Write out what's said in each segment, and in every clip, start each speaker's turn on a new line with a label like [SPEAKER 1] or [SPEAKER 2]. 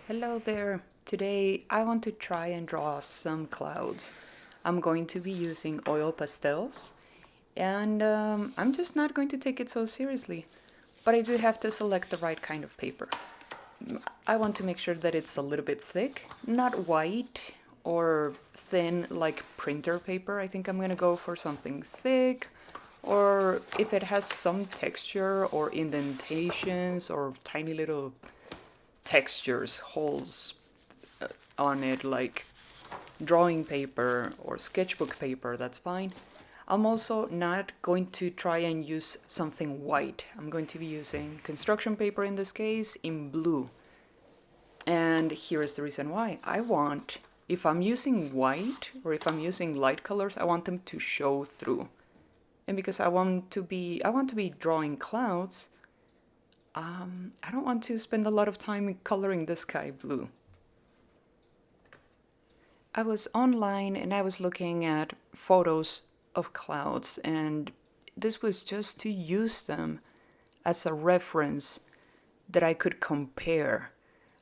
[SPEAKER 1] Hello there. Today I want to try and draw some clouds. I'm going to be using oil pastels and I'm just not going to take it so seriously. But I do have to select the right kind of paper. I want to make sure that it's a little bit thick, not white or thin like printer paper. I think I'm going to go for something thick, or if it has some texture or indentations or tiny little textures, holes on it, like drawing paper or sketchbook paper, that's fine. I'm also not going to try and use something white. I'm going to be using construction paper in this case in blue. And here's the reason why. If I'm using white or if I'm using light colors, I want them to show through. And because I want to be drawing clouds, I don't want to spend a lot of time coloring the sky blue. I was online and I was looking at photos of clouds, and this was just to use them as a reference that I could compare.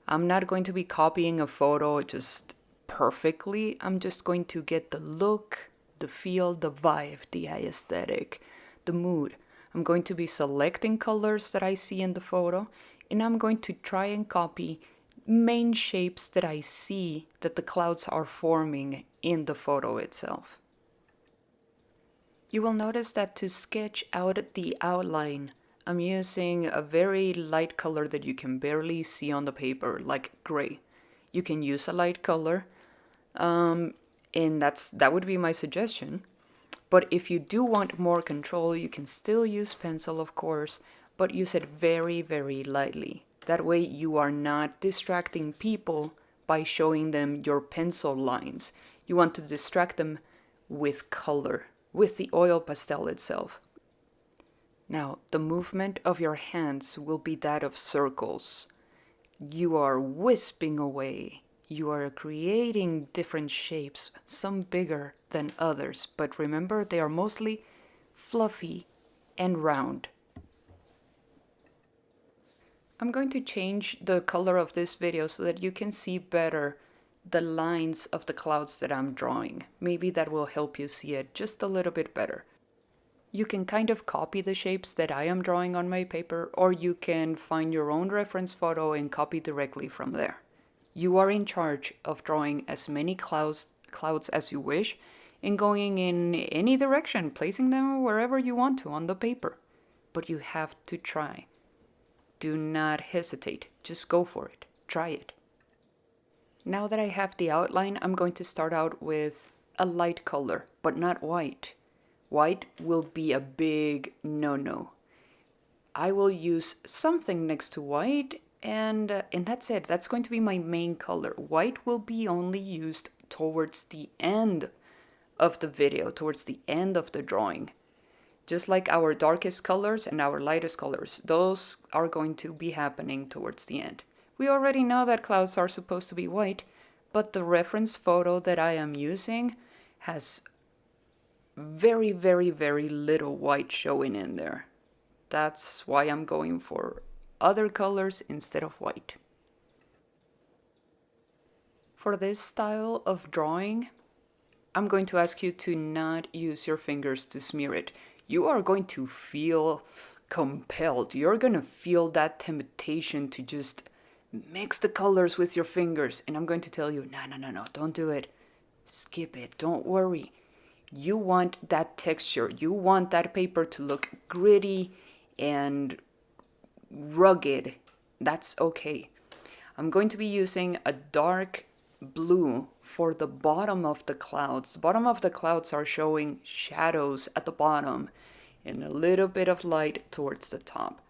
[SPEAKER 1] I'm not going to be copying a photo just perfectly. I'm just going to get the look, the feel, the vibe, the aesthetic, the mood. I'm going to be selecting colors that I see in the photo, and I'm going to try and copy main shapes that I see that the clouds are forming in the photo itself. You will notice that to sketch out the outline, I'm using a very light color that you can barely see on the paper, like gray. You can use a light color, and that would be my suggestion. But if you do want more control, you can still use pencil, of course, but use it very, very lightly. That way you are not distracting people by showing them your pencil lines. You want to distract them with color, with the oil pastel itself. Now, the movement of your hands will be that of circles. You are wisping away. You are creating different shapes, some bigger than others, but remember they are mostly fluffy and round. I'm going to change the color of this video so that you can see better the lines of the clouds that I'm drawing. Maybe that will help you see it just a little bit better. You can kind of copy the shapes that I am drawing on my paper, or you can find your own reference photo and copy directly from there. You are in charge of drawing as many clouds as you wish and going in any direction, placing them wherever you want to on the paper. But you have to try. Do not hesitate. Just go for it. Try it. Now that I have the outline, I'm going to start out with a light color, but not white. White will be a big no-no. I will use something next to white, and that's it. That's going to be my main color. White will be only used towards the end of the video, towards the end of the drawing. Just like our darkest colors and our lightest colors, those are going to be happening towards the end. We already know that clouds are supposed to be white, but the reference photo that I am using has very, very, very little white showing in there. That's why I'm going for other colors instead of white. For this style of drawing, I'm going to ask you to not use your fingers to smear it. You are going to feel compelled. You're going to feel that temptation to just mix the colors with your fingers. And I'm going to tell you, no, don't do it. Skip it. Don't worry. You want that texture. You want that paper to look gritty and rugged. That's okay. I'm going to be using a dark blue for the bottom of the clouds. The bottom of the clouds are showing shadows at the bottom and a little bit of light towards the top.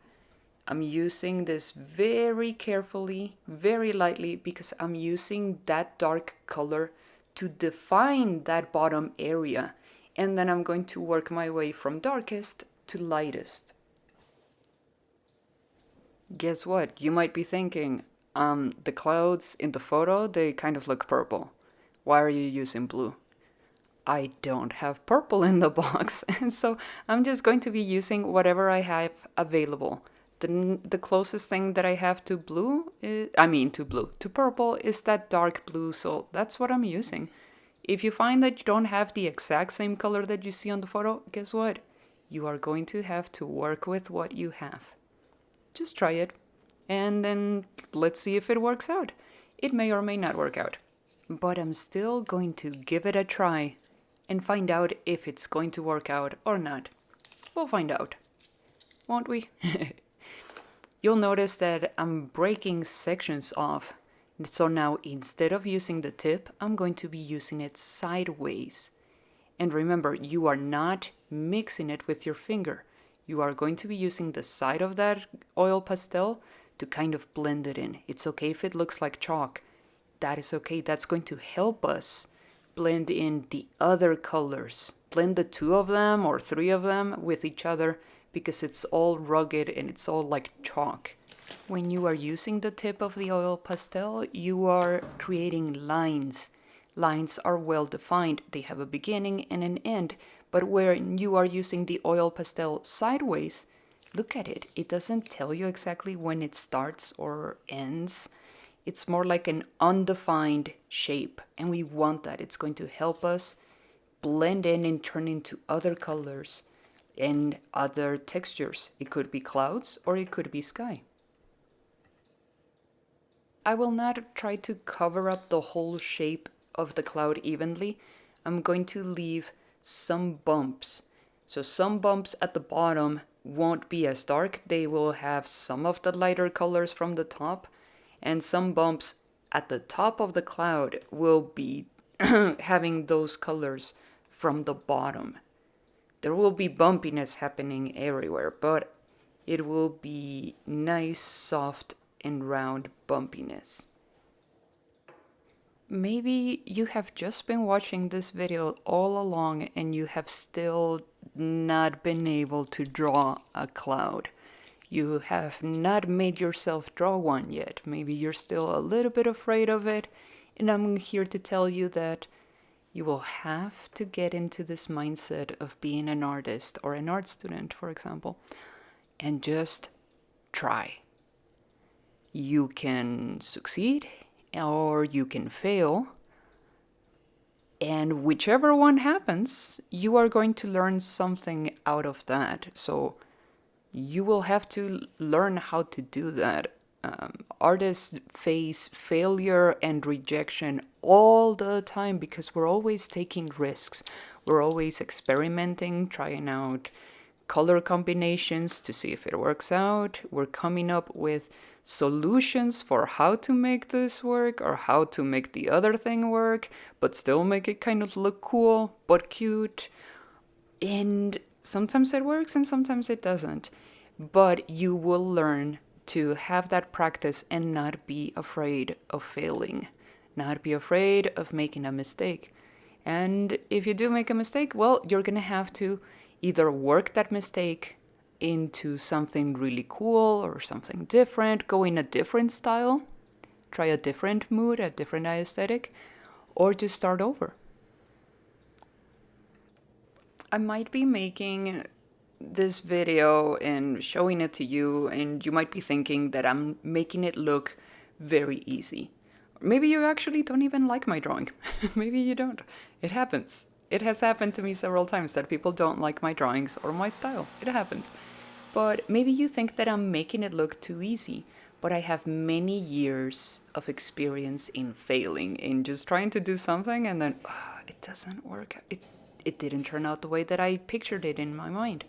[SPEAKER 1] I'm using this very carefully, very lightly, because I'm using that dark color to define that bottom area. And then I'm going to work my way from darkest to lightest. Guess what? You might be thinking, the clouds in the photo, they kind of look purple. Why are you using blue? I don't have purple in the box, and so I'm just going to be using whatever I have available. The closest thing that I have to blue, to purple, is that dark blue, so that's what I'm using. If you find that you don't have the exact same color that you see on the photo, guess what? You are going to have to work with what you have. Just try it, and then let's see if it works out. It may or may not work out. But I'm still going to give it a try and find out if it's going to work out or not. We'll find out, won't we? You'll notice that I'm breaking sections off. So now instead of using the tip, I'm going to be using it sideways. And remember, you are not mixing it with your finger. You are going to be using the side of that oil pastel to kind of blend it in. It's okay if it looks like chalk. That is okay. That's going to help us blend in the other colors. Blend the two of them or three of them with each other because it's all rugged and it's all like chalk. When you are using the tip of the oil pastel, you are creating lines. Lines are well defined. They have a beginning and an end. But when you are using the oil pastel sideways, look at it. It doesn't tell you exactly when it starts or ends. It's more like an undefined shape, and we want that. It's going to help us blend in and turn into other colors and other textures. It could be clouds or it could be sky. I will not try to cover up the whole shape of the cloud evenly. I'm going to leave some bumps. So some bumps at the bottom won't be as dark. They will have some of the lighter colors from the top, and some bumps at the top of the cloud will be having those colors from the bottom. There will be bumpiness happening everywhere, but it will be nice, soft, and round bumpiness. Maybe you have just been watching this video all along and you have still not been able to draw a cloud. You have not made yourself draw one yet. Maybe you're still a little bit afraid of it, and I'm here to tell you that you will have to get into this mindset of being an artist or an art student, for example, and just try. You can succeed or you can fail, and whichever one happens, you are going to learn something out of that. So you will have to learn how to do that. Artists face failure and rejection all the time because we're always taking risks. We're always experimenting, trying out color combinations to see if it works out. We're coming up with solutions for how to make this work or how to make the other thing work, but still make it kind of look cool but cute. And sometimes it works and sometimes it doesn't. But you will learn to have that practice and not be afraid of failing, not be afraid of making a mistake. And if you do make a mistake, well, you're going to have to either work that mistake into something really cool or something different, go in a different style, try a different mood, a different aesthetic, or just start over. I might be making this video and showing it to you, and you might be thinking that I'm making it look very easy. Maybe you actually don't even like my drawing. Maybe you don't. It happens. It has happened to me several times that people don't like my drawings or my style. It happens. But maybe you think that I'm making it look too easy. But I have many years of experience in failing, in just trying to do something and then it doesn't work. It didn't turn out the way that I pictured it in my mind.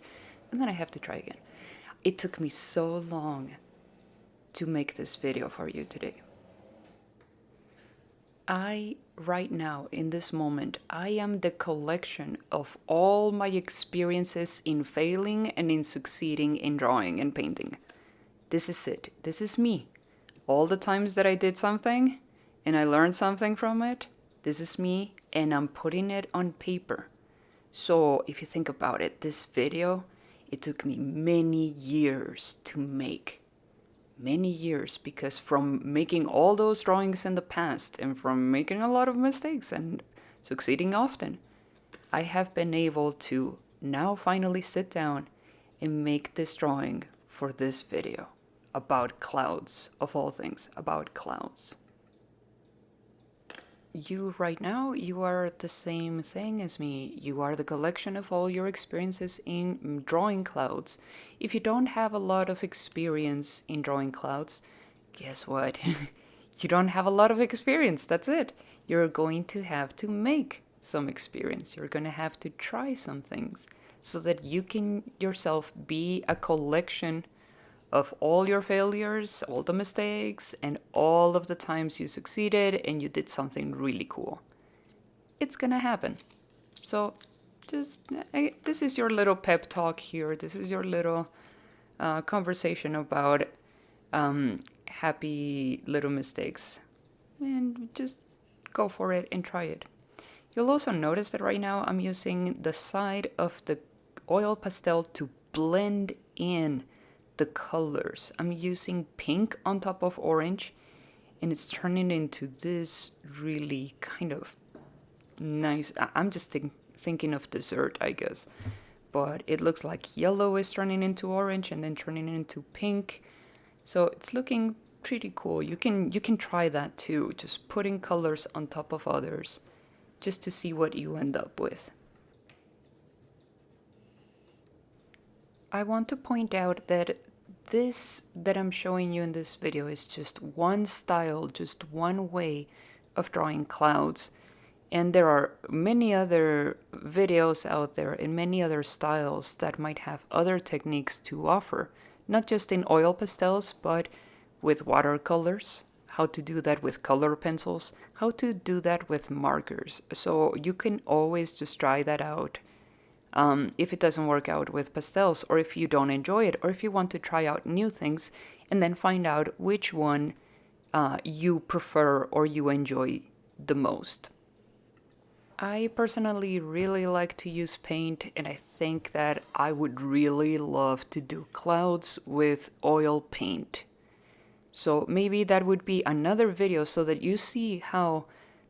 [SPEAKER 1] And then I have to try again. It took me so long to make this video for you today. Right now, in this moment, I am the collection of all my experiences in failing and in succeeding in drawing and painting. This is it. This is me. All the times that I did something and I learned something from it, this is me, and I'm putting it on paper. So if you think about it, this video, it took me many years to make. Many years, because from making all those drawings in the past and from making a lot of mistakes and succeeding often, I have been able to now finally sit down and make this drawing for this video about clouds, of all things, about clouds. You right now, you are the same thing as me. You are the collection of all your experiences in drawing clouds. If you don't have a lot of experience in drawing clouds, guess what? You don't have a lot of experience. That's it. You're going to have to make some experience. You're going to have to try some things so that you can yourself be a collection of all your failures, all the mistakes, and all of the times you succeeded and you did something really cool. It's gonna happen. So this is your little pep talk here. This is your little conversation about happy little mistakes. And just go for it and try it. You'll also notice that right now I'm using the side of the oil pastel to blend in the colors. I'm using pink on top of orange, and it's turning into this really kind of nice. I'm just thinking of dessert, I guess, but it looks like yellow is turning into orange and then turning into pink. So it's looking pretty cool. You can try that too, just putting colors on top of others, just to see what you end up with. I want to point out that this that I'm showing you in this video is just one style, just one way of drawing clouds. And there are many other videos out there and many other styles that might have other techniques to offer, not just in oil pastels, but with watercolors, how to do that with color pencils, how to do that with markers. So you can always just try that out. If it doesn't work out with pastels, or if you don't enjoy it, or if you want to try out new things and then find out which one you prefer or you enjoy the most. I personally really like to use paint, and I think that I would really love to do clouds with oil paint. So maybe that would be another video so that you see how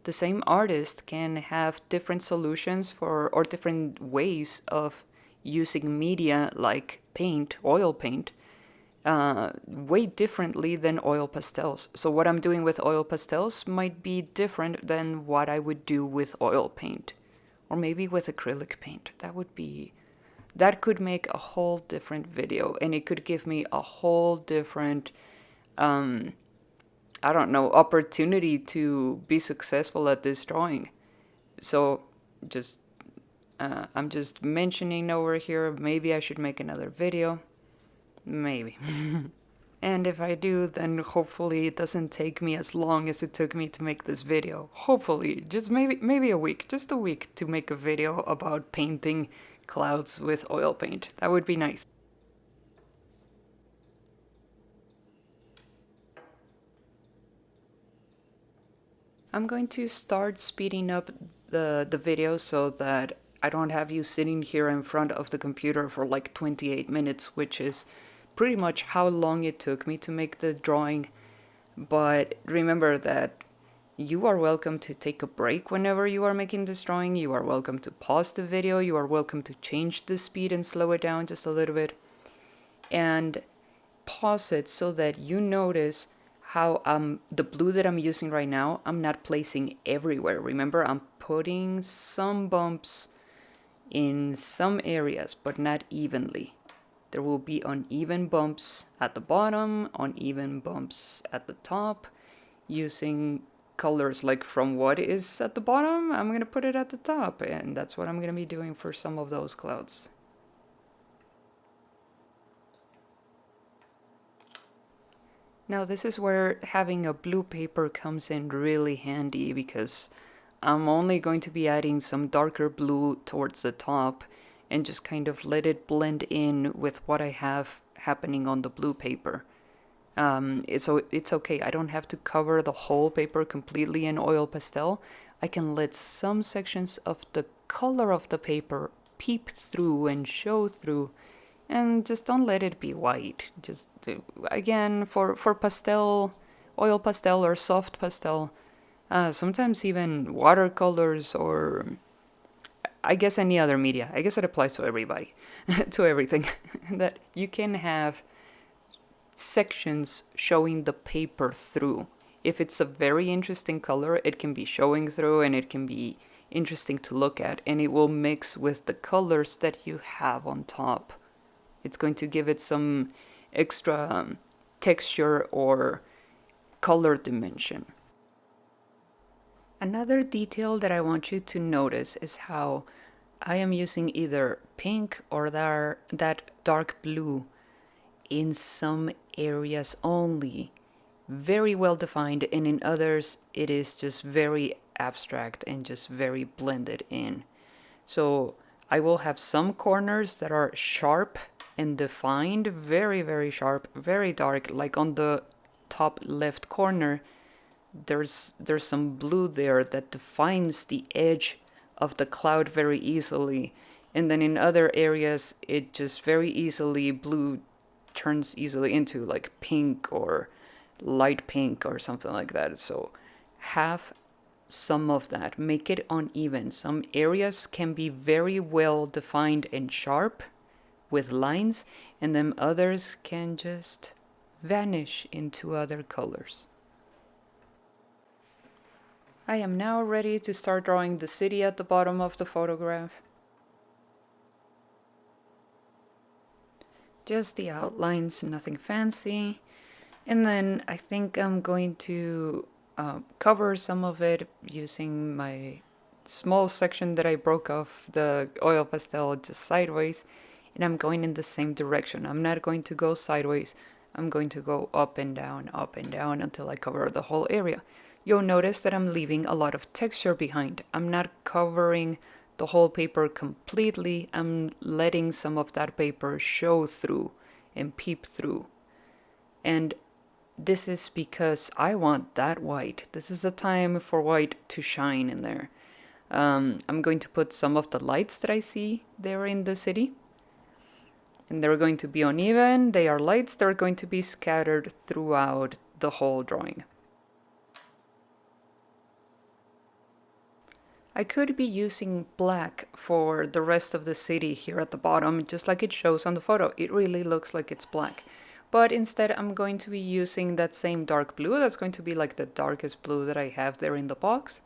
[SPEAKER 1] the same artist can have different solutions for or different ways of using media like paint, oil paint, way differently than oil pastels. So what I'm doing with oil pastels might be different than what I would do with oil paint, or maybe with acrylic paint. That could make a whole different video, and it could give me a whole different opportunity to be successful at this drawing. So I'm just mentioning over here, maybe I should make another video. Maybe. And if I do, then hopefully it doesn't take me as long as it took me to make this video. Hopefully, just maybe a week, just a week to make a video about painting clouds with oil paint. That would be nice. I'm going to start speeding up the video so that I don't have you sitting here in front of the computer for like 28 minutes, which is pretty much how long it took me to make the drawing. But remember that you are welcome to take a break whenever you are making this drawing. You are welcome to pause the video. You are welcome to change the speed and slow it down just a little bit. And pause it so that you notice how the blue that I'm using right now, I'm not placing everywhere. Remember, I'm putting some bumps in some areas, but not evenly. There will be uneven bumps at the bottom, uneven bumps at the top, using colors like from what is at the bottom, I'm going to put it at the top, and that's what I'm going to be doing for some of those clouds. Now this is where having a blue paper comes in really handy, because I'm only going to be adding some darker blue towards the top and just kind of let it blend in with what I have happening on the blue paper. So it's okay, I don't have to cover the whole paper completely in oil pastel. I can let some sections of the color of the paper peep through and show through, and just don't let it be white. Just, again, for pastel, oil pastel or soft pastel, sometimes even watercolors, or I guess any other media. I guess it applies to everybody, to everything, that you can have sections showing the paper through. If it's a very interesting color, it can be showing through and it can be interesting to look at, and it will mix with the colors that you have on top. It's going to give it some extra texture or color dimension. Another detail that I want you to notice is how I am using either pink or that dark blue in some areas only, very well defined, and in others it is just very abstract and just very blended in. So I will have some corners that are sharp and defined, very, very sharp, very dark, like on the top left corner. There's some blue there that defines the edge of the cloud very easily. And then in other areas, it just very easily, blue turns easily into like pink or light pink or something like that. So have some of that, make it uneven. Some areas can be very well defined and sharp with lines, and then others can just vanish into other colors. I am now ready to start drawing the city at the bottom of the photograph. Just the outlines, nothing fancy. And then I think I'm going to cover some of it using my small section that I broke off the oil pastel just sideways. And I'm going in the same direction. I'm not going to go sideways. I'm going to go up and down until I cover the whole area. You'll notice that I'm leaving a lot of texture behind. I'm not covering the whole paper completely. I'm letting some of that paper show through and peep through. And this is because I want that white. This is the time for white to shine in there. I'm going to put some of the lights that I see there in the city. And they're going to be uneven. They are lights. They're going to be scattered throughout the whole drawing. I could be using black for the rest of the city here at the bottom, just like it shows on the photo. It really looks like it's black. But instead, I'm going to be using that same dark blue. That's going to be like the darkest blue that I have there in the box.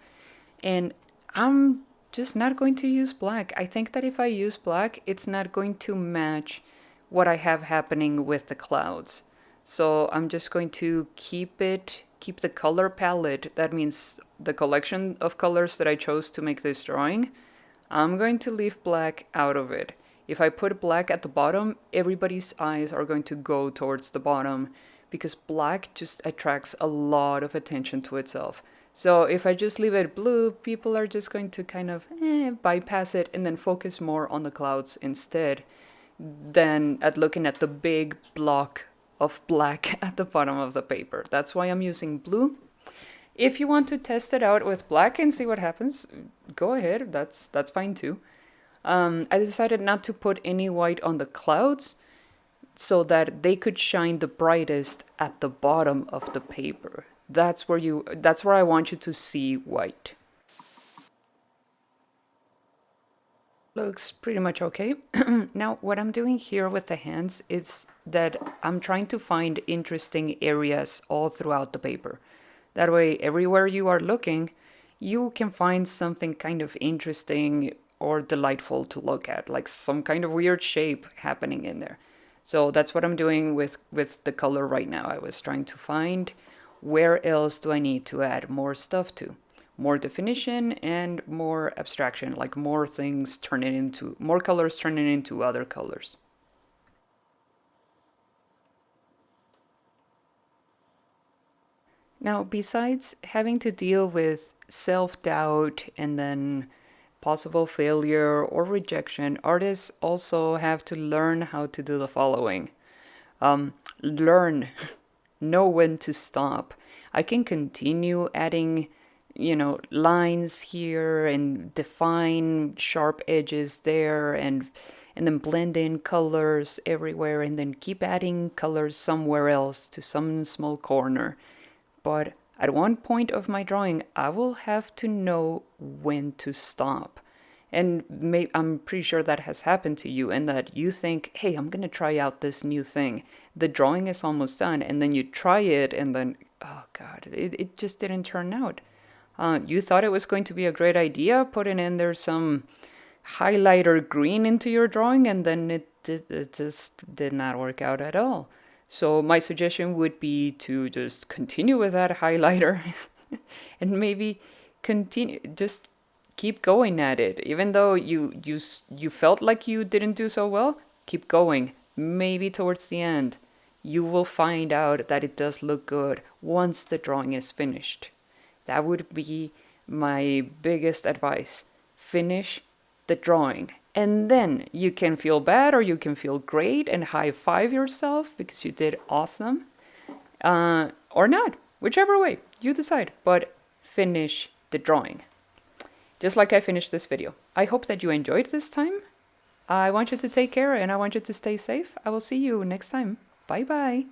[SPEAKER 1] And I'm just not going to use black. I think that if I use black, it's not going to match what I have happening with the clouds. So I'm just going to keep the color palette. That means the collection of colors that I chose to make this drawing. I'm going to leave black out of it. If I put black at the bottom, everybody's eyes are going to go towards the bottom because black just attracts a lot of attention to itself. So if I just leave it blue, people are just going to kind of bypass it and then focus more on the clouds instead than at looking at the big block of black at the bottom of the paper. That's why I'm using blue. If you want to test it out with black and see what happens, go ahead. That's fine too. I decided not to put any white on the clouds so that they could shine the brightest at the bottom of the paper. That's where I want you to see white. Looks pretty much okay. Now, what I'm doing here with the hands is that I'm trying to find interesting areas all throughout the paper. That way, everywhere you are looking, you can find something kind of interesting or delightful to look at, like some kind of weird shape happening in there. So that's what I'm doing with the color right now. I was trying to find where else do I need to add more stuff to. More definition and more abstraction, like more colors turning into other colors. Now, besides having to deal with self-doubt and then possible failure or rejection, artists also have to learn how to do the following. Know when to stop. I can continue adding lines here and define sharp edges there and then blend in colors everywhere and then keep adding colors somewhere else to some small corner. But at one point of my drawing, I will have to know when to stop. And I'm pretty sure that has happened to you, and that you think, hey, I'm going to try out this new thing. The drawing is almost done, and then you try it, and then, oh God, it just didn't turn out. You thought it was going to be a great idea, putting in there some highlighter green into your drawing, and then it just did not work out at all. So my suggestion would be to just continue with that highlighter and maybe continue, just keep going at it. Even though you felt like you didn't do so well, keep going. Maybe towards the end, you will find out that it does look good once the drawing is finished. That would be my biggest advice. Finish the drawing. And then you can feel bad or you can feel great and high five yourself because you did awesome. Or not, whichever way, you decide. But finish the drawing. Just like I finished this video. I hope that you enjoyed this time. I want you to take care and I want you to stay safe. I will see you next time. Bye bye.